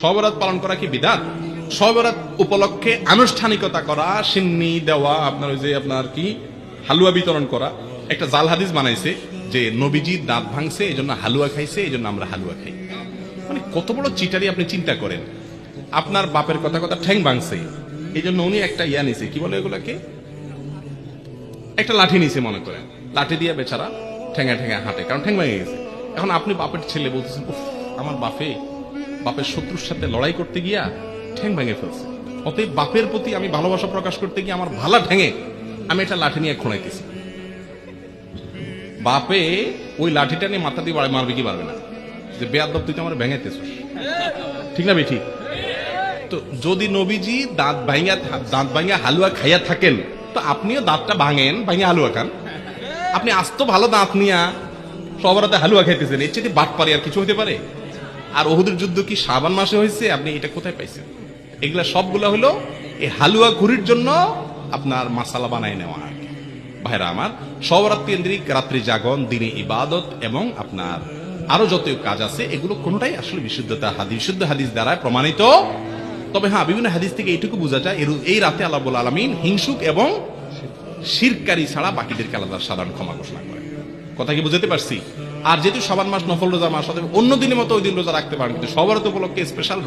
সবরাত পালন করা কি বিদআত? সবরাত উপলক্ষে আনুষ্ঠানিকতা করা, সিন্নি দেওয়া, আপনার ওই যে আপনার কি হালুয়া বিতরণ করা, একটা জাল হাদিস বানাইছে যে নবীজি দাঁত ভাঙছে এই জন্য হালুয়া খাইছে, এই জন্য আমরা হালুয়া খাই। মানে কত বড় চিটারি আপনি চিন্তা করেন। আপনার বাপের কথা কথা ঠ্যাং ভাঙছে এই জন্য উনি একটা ইয়া নিছে, কি বলে এগুলাকে, একটা লাঠি নিছে মনে করেন, লাঠি দিয়ে বেচারা ঠেঙা ঠেঙা হাঁটে, কারণ ঠ্যাং ভেঙে গেছে। এখন আপনি বাপের ছেলে বলতেছেন, উফ আমার বাপের শত্রুর সাথে লড়াই করতে গিয়া ঠ্যাং ভেঙে ফেলছে, অতএব বাপের প্রতি আমি ভালোবাসা প্রকাশ করতে গিয়ে আমার ভালা ঠ্যাঙে আমি একটা লাঠি নিয়ে খোঁড়াইতেছি। বাপে ওই লাঠিটা নিয়ে মাথা দিয়ে মারবে কি পারবে না, যে বেয়াদব তুই তো আমার ভেঙাইতেছিস, ঠিক না ঠিক? তো যদি নবীজি দাঁত ভাঙা হালুয়া খাইয়া থাকেন, তো আপনিও দাঁতটা ভাঙেন, ভাঙে হালুয়া খান। আপনি আস্ত ভালো দাঁত নিয়া সবরাতে হালুয়া খাইতেছেন, এর চেয়ে বাটপারি আর কিছু হতে পারে? আর ওহুদের যুদ্ধ কি শাবান মাসে হয়েছে? আপনি এটা কোথায় পাইছেন? এগুলা সবগুলা হলো এই হালুয়া ঘুরির জন্য আপনার মাসালা বানাই নেওয়া। আর কি ভাইরা আমার, সবরাত কেন্দ্রিক রাত্রি জাগরণ, দিনে ইবাদত এবং আপনার আরো যত কাজ আছে, এগুলো কোনটাই আসলে বিশুদ্ধ হাদিস দ্বারা প্রমাণিত। তবে হ্যাঁ, বিভিন্ন হাদিস থেকে এইটুকু বোঝা যায় এই রাতে আল্লাহ রাব্বুল আলামিন হিংসুক এবং শিরকারী ছাড়া বাকিদেরকে আলাদা সাধারণ ক্ষমা ঘোষণা করে। কথা কি বুঝতে পারছি? আর যেহেতু শাবান মাস নফল রোজা মাস, অন্য দিনের মতো ওই দিন রোজা রাখতে পারেন, কিন্তু সবরাত উপলক্ষে স্পেশাল